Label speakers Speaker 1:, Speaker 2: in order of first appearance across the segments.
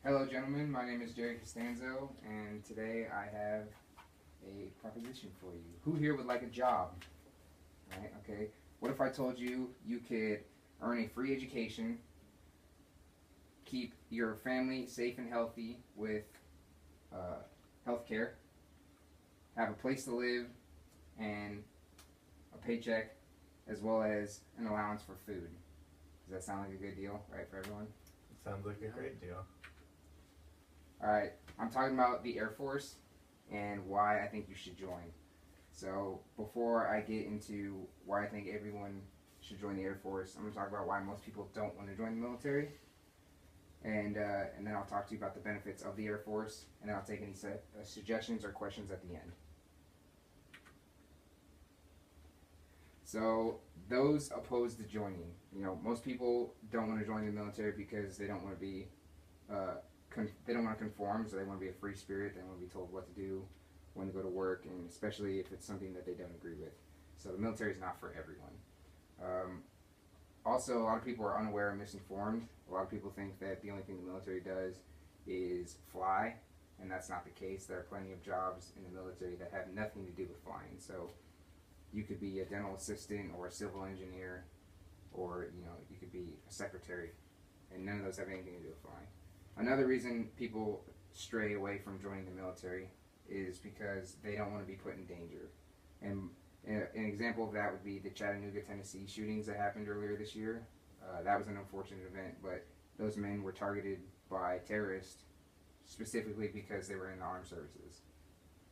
Speaker 1: Hello, gentlemen. My name is Jerry Costanzo, and today I have a proposition for you. Who here would like a job? Right? Okay. What if I told you you could earn a free education, keep your family safe and healthy with health care, have a place to live, and a paycheck, as well as an allowance for food? Does that sound like a good deal, right, for everyone?
Speaker 2: It sounds like a great deal.
Speaker 1: Alright, I'm talking about the Air Force and why I think you should join. So, before I get into why I think everyone should join the Air Force, I'm going to talk about why most people don't want to join the military. And then I'll talk to you about the benefits of the Air Force, and then I'll take any suggestions or questions at the end. So, those opposed to joining, most people don't want to join the military because they don't want to be they don't want to conform, so they want to be a free spirit. They want to be told what to do, when to go to work, and especially if it's something that they don't agree with. So the military is not for everyone. Also, a lot of people are unaware and misinformed. A lot of people think that the only thing the military does is fly, and that's not the case. There are plenty of jobs in the military that have nothing to do with flying. So you could be a dental assistant or a civil engineer, or you could be a secretary, and none of those have anything to do with flying. Another reason people stray away from joining the military is because they don't want to be put in danger. And an example of that would be the Chattanooga, Tennessee shootings that happened earlier this year. That was an unfortunate event, but those men were targeted by terrorists specifically because they were in the armed services.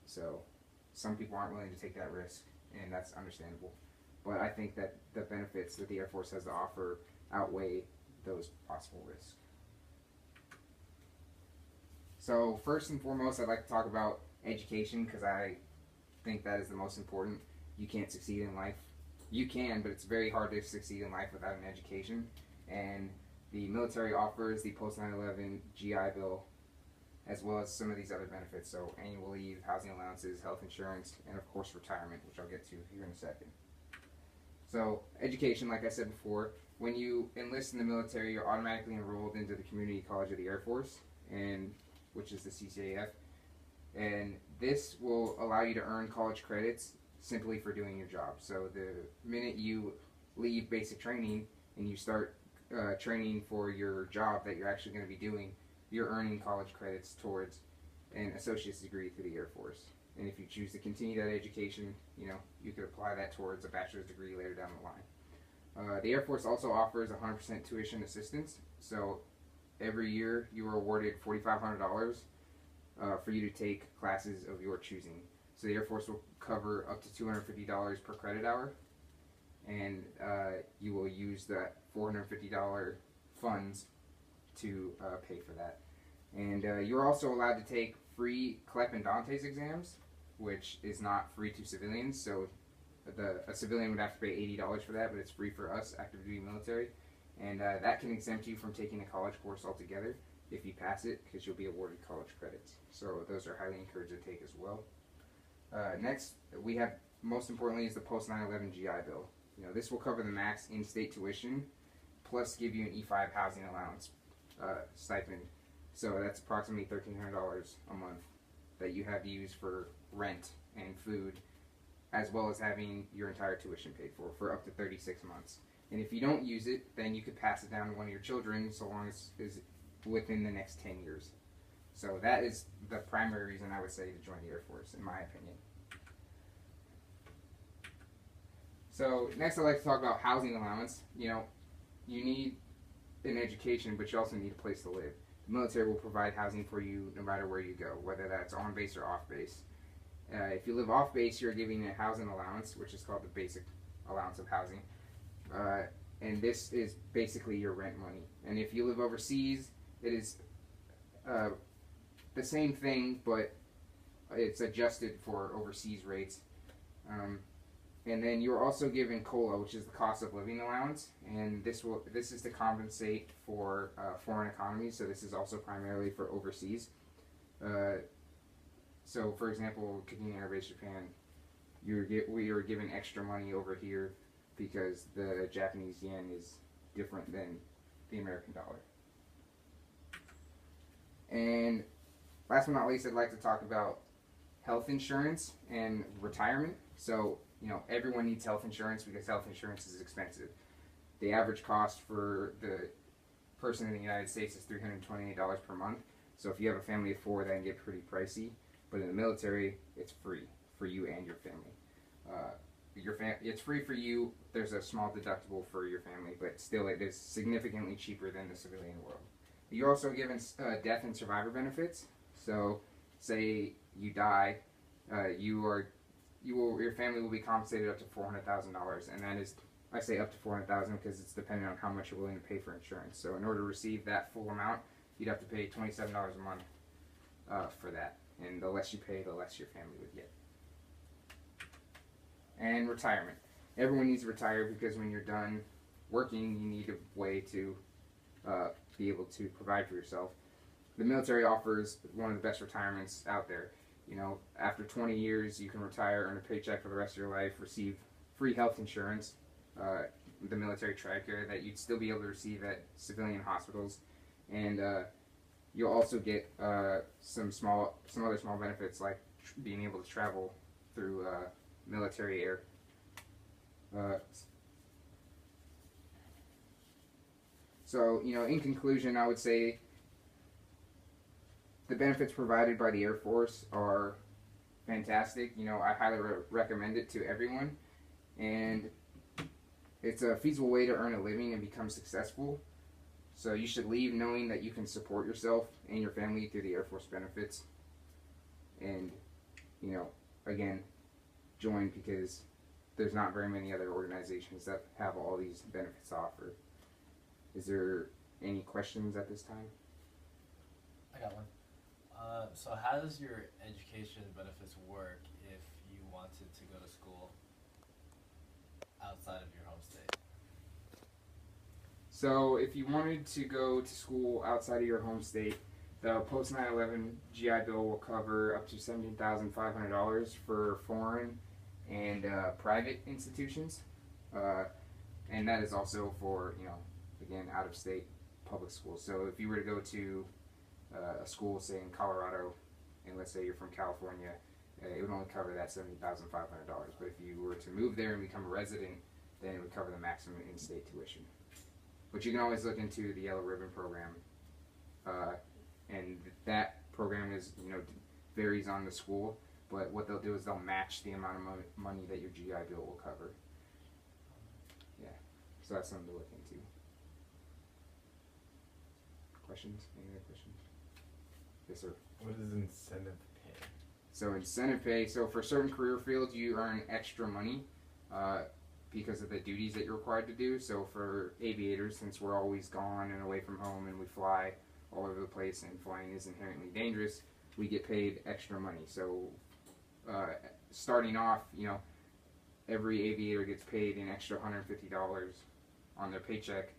Speaker 1: So some people aren't willing to take that risk, and that's understandable. But I think that the benefits that the Air Force has to offer outweigh those possible risks. So first and foremost, I'd like to talk about education because I think that is the most important. You can't succeed in life. You can, but it's very hard to succeed in life without an education. And the military offers the post 9/11 GI Bill, as well as some of these other benefits. So annual leave, housing allowances, health insurance, and of course retirement, which I'll get to here in a second. So education, like I said before, when you enlist in the military, you're automatically enrolled into the Community College of the Air Force, which is the CCAF, and this will allow you to earn college credits simply for doing your job. So the minute you leave basic training and you start training for your job that you're actually going to be doing, you're earning college credits towards an associate's degree through the Air Force. And if you choose to continue that education, you could apply that towards a bachelor's degree later down the line. The Air Force also offers 100% tuition assistance. So every year you are awarded $4,500 for you to take classes of your choosing. So the Air Force will cover up to $250 per credit hour, and you will use that $450 funds to pay for that. And you're also allowed to take free CLEP and Dante's exams, which is not free to civilians. So a civilian would have to pay $80 for that, but it's free for us, active duty military. And that can exempt you from taking a college course altogether if you pass it, because you'll be awarded college credits. So those are highly encouraged to take as well. Next, we have, most importantly, is the post 9/11 GI Bill. This will cover the max in-state tuition, plus give you an E5 housing allowance stipend. So that's approximately $1,300 a month that you have to use for rent and food, as well as having your entire tuition paid for up to 36 months. And if you don't use it, then you could pass it down to one of your children, so long as it's within the next 10 years. So that is the primary reason I would say to join the Air Force, in my opinion. So next I'd like to talk about housing allowance. You need an education, but you also need a place to live. The military will provide housing for you no matter where you go, whether that's on base or off base. If you live off base, you're giving a housing allowance, which is called the basic allowance of housing. And this is basically your rent money. And if you live overseas, it is the same thing, but it's adjusted for overseas rates. And then you're also given COLA, which is the cost of living allowance, and this is to compensate for foreign economies. So this is also primarily for overseas. So, for example, Kikini Air Base, Japan, we are given extra money over here because the Japanese yen is different than the American dollar. last but not least, I'd like to talk about health insurance and retirement. So, everyone needs health insurance because health insurance is expensive. The average cost for the person in the United States is $328 per month. So if you have a family of 4, that can get pretty pricey. But in the military, it's free for you and your family. It's free for you. There's a small deductible for your family, but still it is significantly cheaper than the civilian world. You're also given death and survivor benefits. So say you die, your family will be compensated up to $400,000, and that is, I say up to $400,000 because it's dependent on how much you're willing to pay for insurance. So in order to receive that full amount, you'd have to pay $27 a month for that. And the less you pay, the less your family would get. And retirement. Everyone needs to retire because when you're done working, you need a way to be able to provide for yourself. The military offers one of the best retirements out there. After 20 years, you can retire, earn a paycheck for the rest of your life, receive free health insurance, the military TRICARE that you'd still be able to receive at civilian hospitals, and you'll also get some other small benefits like being able to travel through military air. So, in conclusion, I would say the benefits provided by the Air Force are fantastic. I highly recommend it to everyone, and it's a feasible way to earn a living and become successful. So you should leave knowing that you can support yourself and your family through the Air Force benefits. And, again, join because there's not very many other organizations that have all these benefits to offer. Is there any questions at this time?
Speaker 3: I got one. So how does your education benefits work if you wanted to go to school outside of your home state?
Speaker 1: So if you wanted to go to school outside of your home state, the post 9/11 GI Bill will cover up to $17,500 for foreign and private institutions, and that is also for again out of state public schools. So if you were to go to a school, say in Colorado, and let's say you're from California, it would only cover that $17,500. But if you were to move there and become a resident, then it would cover the maximum in-state tuition. But you can always look into the Yellow Ribbon program, and that program is varies on the school. But what they'll do is they'll match the amount of money that your GI Bill will cover. Yeah, so that's something to look into. Questions? Any other questions? Yes, sir.
Speaker 2: What is incentive pay?
Speaker 1: So incentive pay. So for certain career fields, you earn extra money because of the duties that you're required to do. So for aviators, since we're always gone and away from home and we fly all over the place and flying is inherently dangerous, we get paid extra money. So starting off, every aviator gets paid an extra $150 on their paycheck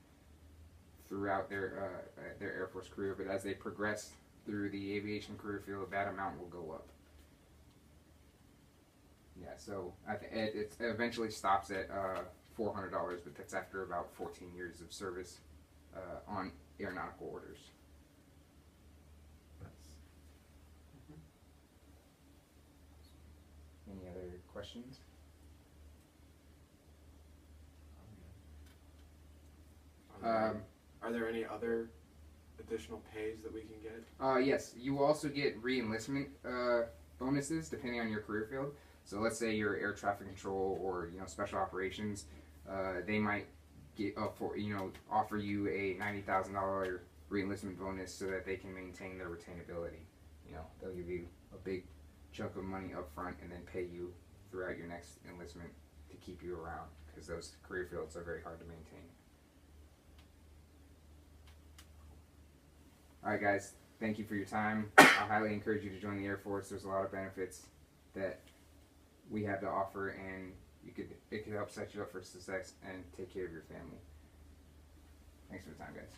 Speaker 1: throughout their Air Force career. But as they progress through the aviation career field, that amount will go up. Yeah, so it eventually stops at $400, but that's after about 14 years of service on aeronautical orders.
Speaker 2: Nice.
Speaker 1: Any other questions?
Speaker 4: Are there any other additional pays that we can get?
Speaker 1: Yes, you will also get re-enlistment bonuses depending on your career field. So let's say you're air traffic control or special operations, they might offer you a $90,000 re-enlistment bonus so that they can maintain their retainability. They'll give you a big chunk of money up front and then pay you throughout your next enlistment to keep you around because those career fields are very hard to maintain. Alright guys, thank you for your time. I highly encourage you to join the Air Force. There's a lot of benefits that we have to offer, and it could help set you up for success and take care of your family. Thanks for the time, guys.